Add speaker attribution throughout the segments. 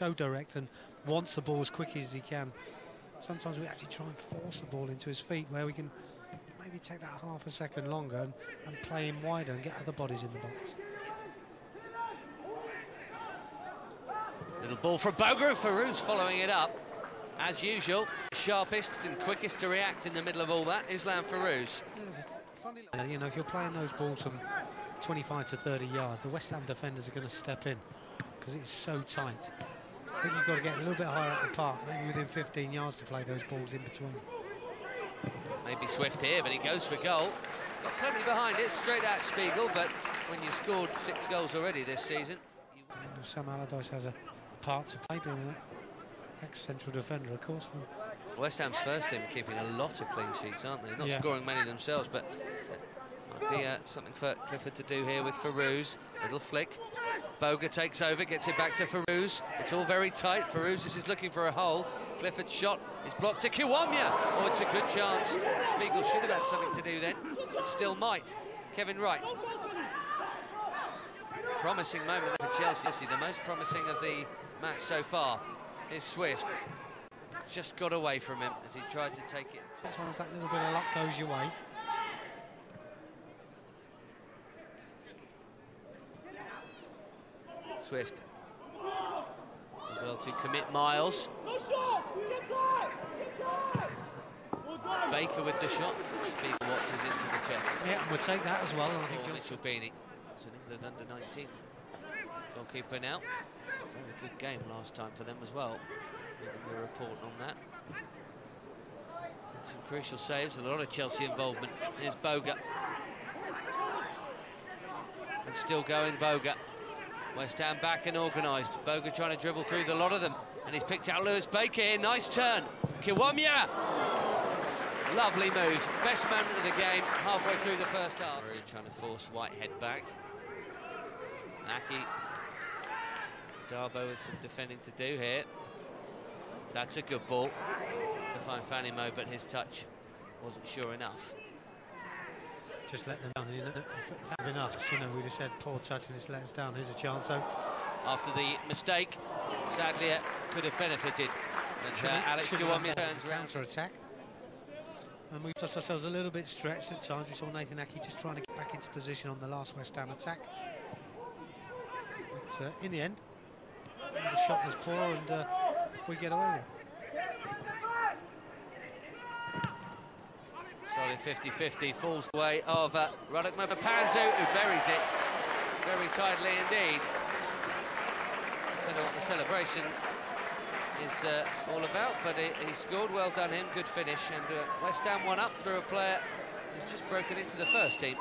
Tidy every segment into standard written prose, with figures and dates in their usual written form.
Speaker 1: so direct and wants the ball as quickly as he can. Sometimes we actually try and force the ball into his feet where we can maybe take that half a second longer and play him wider and get other bodies in the box.
Speaker 2: Little ball from Boga and Feruz following it up. As usual, sharpest and quickest to react in the middle of all that, Islam Feruz.
Speaker 1: Funny, you know, if you're playing those balls from 25 to 30 yards, the West Ham defenders are going to step in because it's so tight. I think you've got to get a little bit higher up the park, maybe within 15 yards to play those balls in between.
Speaker 2: Maybe Swift here, but he goes for goal. Got plenty behind it, straight out Spiegel, but when you've scored 6 goals already this season...
Speaker 1: Sam Allardyce has a part to play being an ex-central defender, of course.
Speaker 2: West Ham's first team are keeping a lot of clean sheets, aren't they? Not scoring many themselves, but might be something for Clifford to do here with Feruz. Little flick. Boga takes over, gets it back to Feruz. It's all very tight. Feruz is looking for a hole. Clifford's shot is blocked to Kiwomya. Oh, it's a good chance. Spiegel should have had something to do then, but still might. Kevin Wright. Promising moment for Chelsea. The most promising of the match so far is Swift. Just got away from him as he tried to take it.
Speaker 1: Sometimes that little bit of luck goes your way.
Speaker 2: Swift. Well to commit Miles. Baker with the shot. Spiegel watches into the chest.
Speaker 1: Yeah, we'll take that as well. I think
Speaker 2: Mitchell Beeney. It's an England under-19 goalkeeper now. Very good game last time for them as well. Reading the report on that. And some crucial saves, a lot of Chelsea involvement. Here's Boga. And still going Boga. West Ham back and organised. Boga trying to dribble through the lot of them. And he's picked out Lewis Baker here. Nice turn. Kiwomya! Lovely move. Best moment of the game halfway through the first half. Trying to force Whitehead back. Ake. Dabo with some defending to do here. That's a good ball to find Fanimo, but his touch wasn't sure enough.
Speaker 1: Just let them down. You know, if that enough, you know, we just said poor touch and just let us down. Here's a chance though.
Speaker 2: After the mistake, sadly it could have benefited. And Alex Kiwomya turns around.
Speaker 1: Counter-attack. And we've just ourselves a little bit stretched at times. We saw Nathan Ake just trying to get back into position on the last West Ham attack. But in the end, the shot was poor and we get away with it.
Speaker 2: Solid 50-50, falls the way of Ruddock Panzu, who buries it very tightly indeed. Don't know what the celebration is all about, but he scored. Well done him, good finish. And West Ham won up through a player who's just broken into the first team.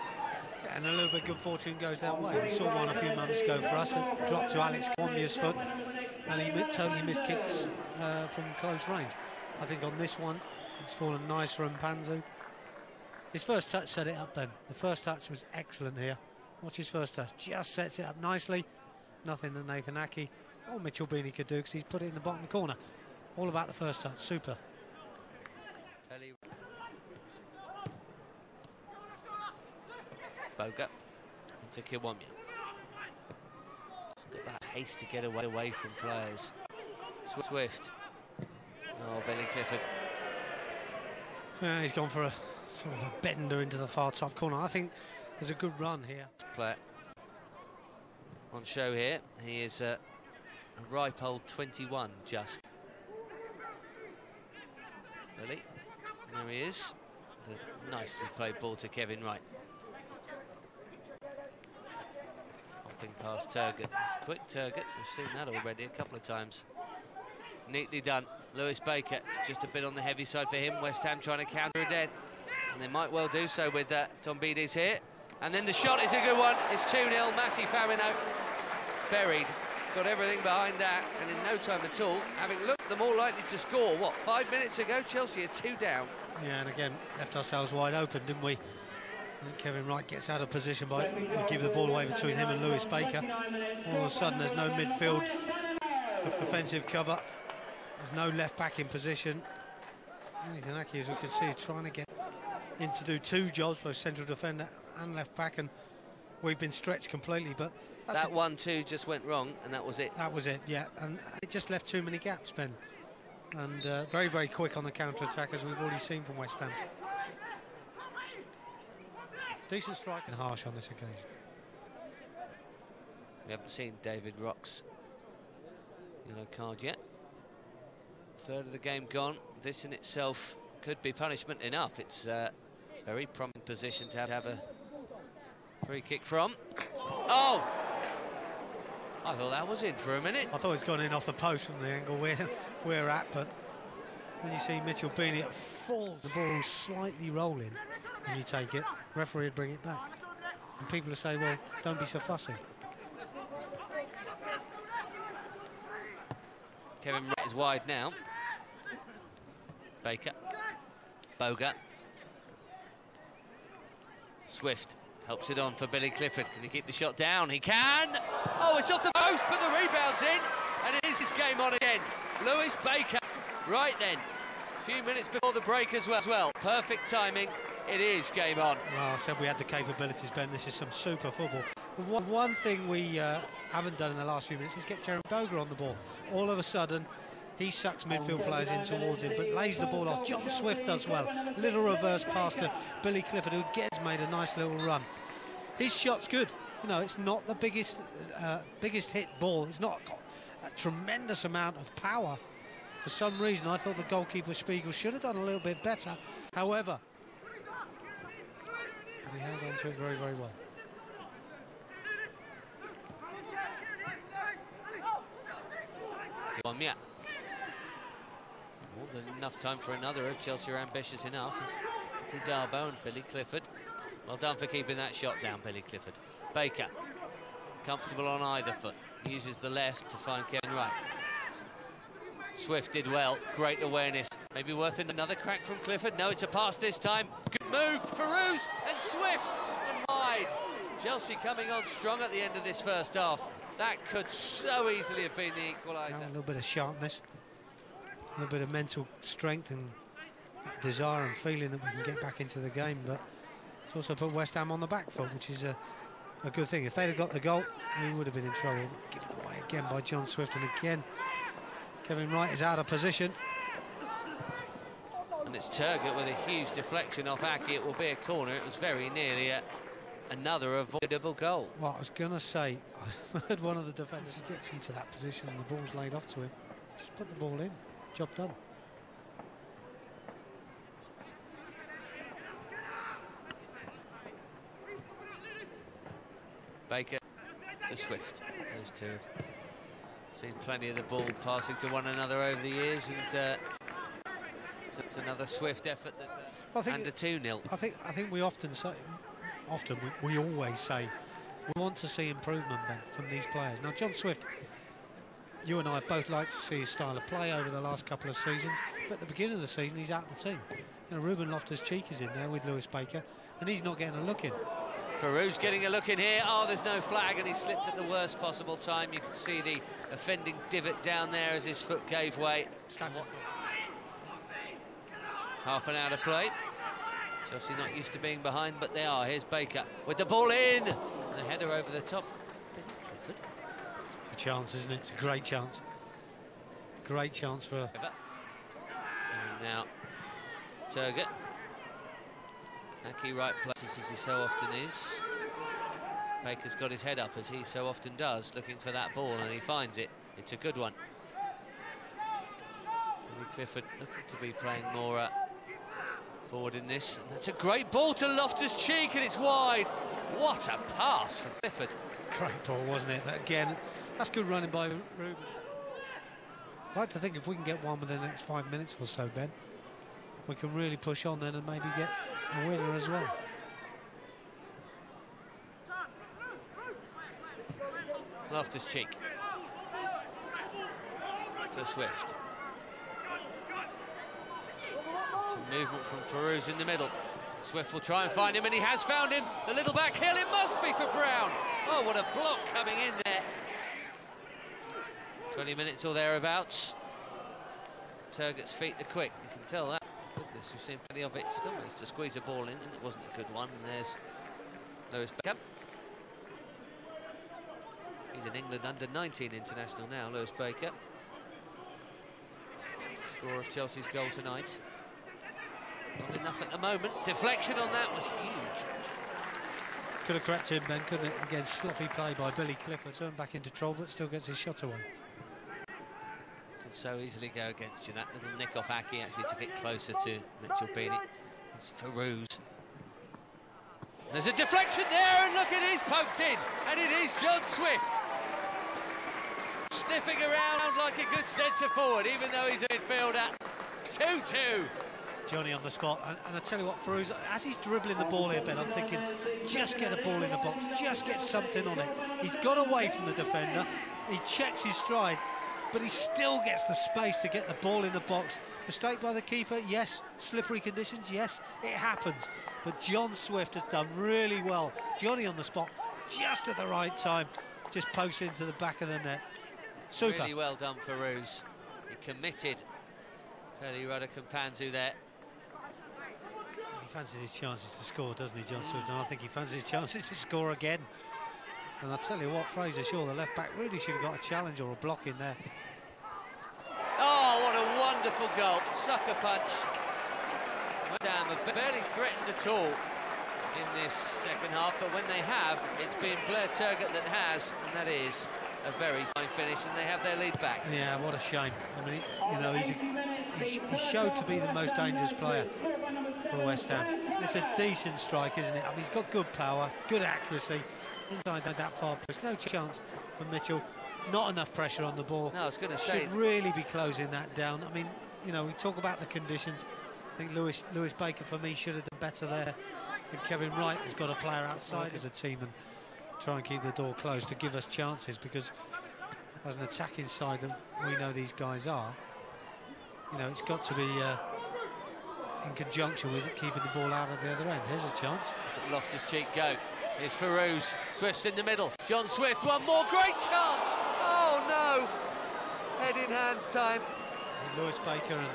Speaker 1: Yeah, and a little bit good fortune goes that way. We saw one a few months ago for us that dropped to Alex Kiwomya's foot and he totally missed kicks from close range. I think on this one it's fallen nice from Panzu. His first touch set it up then. The first touch was excellent here. Watch his first touch, just sets it up nicely. Nothing that Nathan Ake or Mitchell Beeney could do because he's put it in the bottom corner. All about the first touch, super.
Speaker 2: Pelly. Boga into Kiwomya. Got that haste to get away from players. Swift. Oh, Benny Clifford.
Speaker 1: Yeah, he's gone for a sort of a bender into the far top corner. I think there's a good run here.
Speaker 2: Player on show here. He is a ripe old 21 just. Really? There he is. The nicely played ball to Kevin Wright. Hopping past Turgott. It's quick Turgott. We've seen that already a couple of times. Neatly done. Lewis Baker, just a bit on the heavy side for him. West Ham trying to counter again. And they might well do so with Tom Bede's here. And then the shot is a good one. It's 2-0. Matty Famino buried. Got everything behind that. And in no time at all, having looked the more likely to score, what, 5 minutes ago? Chelsea are 2 down.
Speaker 1: Yeah, and again, left ourselves wide open, didn't we? I think Kevin Wright gets out of position by we give the ball away between him and Lewis Baker. All of a sudden, there's no midfield defensive cover. There's no left back in position. Nathan Ake, as we can see, is trying to get in to do 2 jobs, both central defender and left back, and we've been stretched completely. But
Speaker 2: That 1-2 just went wrong, and that was it.
Speaker 1: That was it, yeah. And it just left too many gaps, Ben. And very, very quick on the counter-attack, as we've already seen from West Ham. Decent strike and harsh on this occasion.
Speaker 2: We haven't seen David Rock's yellow card yet. Third of the game gone. This in itself could be punishment enough. It's a very prominent position to have a free kick from. Oh! I thought that was in for a minute.
Speaker 1: I thought it's gone in off the post from the angle we're at, but when you see Mitchell Beeney at full, the ball slightly rolling, and you take it, referee would bring it back. And people will say, well, don't be so fussy.
Speaker 2: Kevin Wright is wide now. Baker. Boga. Swift helps it on for Billy Clifford. Can he keep the shot down? He can! Oh, it's off the post, but the rebound's in. And it is his game on again. Lewis Baker. Right then. A few minutes before the break as well. Perfect timing. It is game on.
Speaker 1: Well, I said we had the capabilities, Ben. This is some super football. The one thing we haven't done in the last few minutes is get Jeremie Boga on the ball. All of a sudden, he sucks midfield players in towards him, but lays the ball off. John Swift does well. Little reverse pass to Billy Clifford, who again has made a nice little run. His shot's good. You know, it's not the biggest hit ball. It's not got a tremendous amount of power. For some reason, I thought the goalkeeper Spiegel should have done a little bit better. However, but he held on to it very, very well.
Speaker 2: Kiwomya. More than enough time for another if Chelsea are ambitious enough. To Dabo and Billy Clifford. Well done for keeping that shot down, Billy Clifford. Baker, comfortable on either foot. Uses the left to find Kevin Wright. Swift did well, great awareness. Maybe worth another crack from Clifford. No, it's a pass this time. Good move, Feruz and Swift and wide. Chelsea coming on strong at the end of this first half. That could so easily have been the equaliser.
Speaker 1: A little bit of sharpness, a little bit of mental strength and desire and feeling that we can get back into the game, but it's also put West Ham on the back foot, which is a good thing. If they'd have got the goal, we would have been in trouble. Given away again by John Swift, and again Kevin Wright is out of position.
Speaker 2: And it's Turgott with a huge deflection off Ake. It will be a corner. It was very nearly another avoidable goal.
Speaker 1: Well, I was going to say, I heard one of the defenders gets into that position and the ball's laid off to him. Just put the ball in. Job done.
Speaker 2: Baker to Swift. Those two have seen plenty of the ball passing to one another over the years, and it's another Swift effort that and a 2-0.
Speaker 1: I think we often say, we always say, we want to see improvement, Ben, from these players. Now, John Swift, you and I have both liked to see his style of play over the last couple of seasons, but at the beginning of the season, he's out of the team. You know, Ruben Loftus-Cheek is in there with Lewis Baker, and he's not getting a look in.
Speaker 2: Feruz getting a look in here. Oh, there's no flag, and he slipped at the worst possible time. You can see the offending divot down there as his foot gave way. Half an hour to play. Chelsea not used to being behind, but they are. Here's Baker with the ball in. And a header over the top. Clifford.
Speaker 1: It's a chance, isn't it? It's a great chance. Great chance for...
Speaker 2: And now, Turgott. Ake right places as he so often is. Baker's got his head up as he so often does, looking for that ball, and he finds it. It's a good one. Clifford looking to be playing more forward in this. And that's a great ball to Loftus-Cheek, and it's wide. What a pass from Clifford.
Speaker 1: Great ball, wasn't it? But again, that's good running by Ruben. I'd like to think if we can get one within the next 5 minutes or so, Ben, we can really push on then and maybe get a winner as well.
Speaker 2: Loftus-Cheek to Swift. Some movement from Feruz in the middle. Swift will try and find him, and he has found him. The little back heel, it must be for Brown. Oh, what a block coming in there. 20 minutes or thereabouts. Turgott's feet are quick, you can tell that. Goodness, we've seen plenty of it. Still managed to squeeze a ball in, and it wasn't a good one. And there's Lewis Baker. He's an England under-19 international now, Lewis Baker. Scorer of Chelsea's goal tonight. Not enough at the moment. Deflection on that was huge.
Speaker 1: Could have crept in, Ben, couldn't it? Again, sloppy play by Billy Clifford. Turned back into trouble, but still gets his shot away.
Speaker 2: Could so easily go against you. That little nick off Ake actually took it closer to Mitchell Beeney. It's Feruz. There's a deflection there, and look, it is poked in, and it is John Swift. Sniffing around like a good centre forward, even though he's a midfielder. 2-2.
Speaker 1: Johnny on the spot, and I tell you what, Feruz, as he's dribbling the ball here, Ben, I'm thinking, just get a ball in the box, just get something on it. He's got away from the defender, he checks his stride, but he still gets the space to get the ball in the box. Mistake by the keeper, yes. Slippery conditions, yes, it happens. But John Swift has done really well. Johnny on the spot, just at the right time, just posts into the back of the net. Super.
Speaker 2: Really well done, Feruz. He committed. Pelly, Ruddock and Panzu there.
Speaker 1: He fancies his chances to score, doesn't he, John Swift? And I think he fancies his chances to score again. And I'll tell you what, Frazer, sure, the left back really should have got a challenge or a block in there.
Speaker 2: Oh, what a wonderful goal. Sucker punch. Damn, have barely threatened at all in this second half, but when they have, it's been Blair Turgott that has, and that is a very fine finish, and they have their lead back.
Speaker 1: Yeah, what a shame. I mean, you know, he showed to be the most dangerous player for West Ham. It's a decent strike, isn't it? I mean, he's got good power, good accuracy. Inside that far post, no chance for Mitchell. Not enough pressure on the ball.
Speaker 2: No, I was going to say,
Speaker 1: should really be closing that down. I mean, you know, we talk about the conditions. I think Lewis Baker, for me, should have done better there. And Kevin Wright has got a player outside as a team and try and keep the door closed to give us chances, because as an attacking side that we know these guys are, you know, it's got to be in conjunction with keeping the ball out at the other end. Here's a chance.
Speaker 2: Loftus-Cheek go. Here's Feruz. Swift's in the middle. John Swift, one more, great chance! Oh no! Head in hands time.
Speaker 1: Lewis Baker and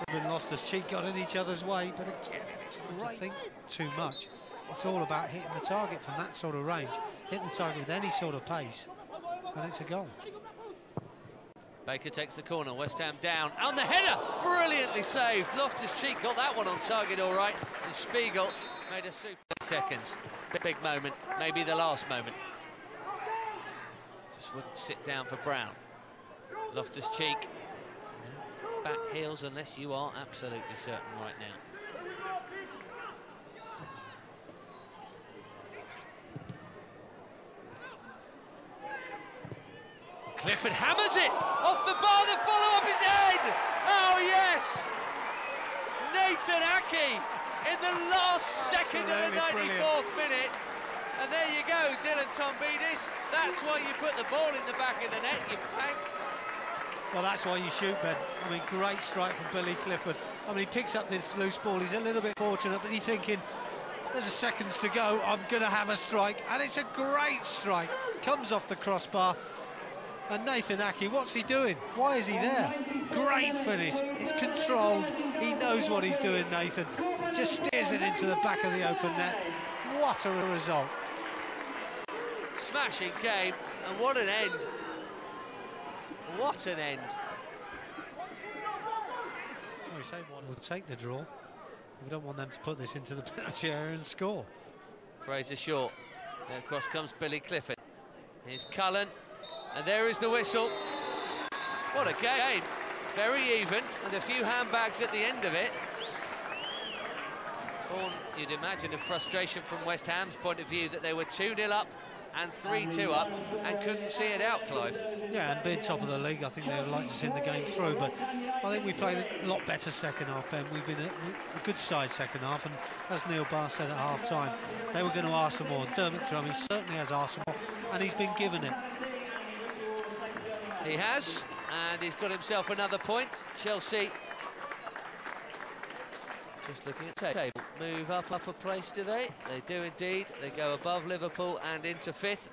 Speaker 1: Ruben Loftus-Cheek got in each other's way, but again, it's great. I think too much. It's all about hitting the target from that sort of range. Hit the target with any sort of pace, and it's a goal.
Speaker 2: Baker takes the corner, West Ham down, and the header, brilliantly saved. Loftus-Cheek got that one on target all right, and Spiegel made a super seconds. Big moment, maybe the last moment. Just wouldn't sit down for Brown. Loftus-Cheek, back heels unless you are absolutely certain right now. Clifford hammers it off the bar, the follow-up is in! Oh yes! Nathan Ake in the last second of the 94th minute. And there you go, Dylan Tombidis. That's why you put the ball in the back of the net, you plank.
Speaker 1: Well, that's why you shoot, Ben. I mean, great strike from Billy Clifford. I mean, he picks up this loose ball. He's a little bit fortunate, but he's thinking, there's a seconds to go, I'm going to have a strike. And it's a great strike. Comes off the crossbar. And Nathan Ake, what's he doing? Why is he there? Great finish. It's controlled. He knows what he's doing, Nathan. Just steers it into the back of the open net. What a result.
Speaker 2: Smashing game, and what an end. What an end.
Speaker 1: Well, we say one will take the draw. We don't want them to put this into the penalty area and score.
Speaker 2: Frazer short. There across comes Billy Clifford. Here's Callum. And there is the whistle. What a game. Very even, and a few handbags at the end of it. Born, you'd imagine, of frustration from West Ham's point of view that they were 2-0 up and 3-2 up and couldn't see it out, Clive.
Speaker 1: Yeah, and being top of the league, I think they would like to see the game through, but I think we played a lot better second half, Ben. We've been a good side second half, and as Neil Barr said at half-time, they were going to ask for more. Dermot Drummond certainly has asked for more, and he's been given it.
Speaker 2: He has, and he's got himself another point. Chelsea, just looking at the table, move up a place, do they? They do indeed. They go above Liverpool and into 5th.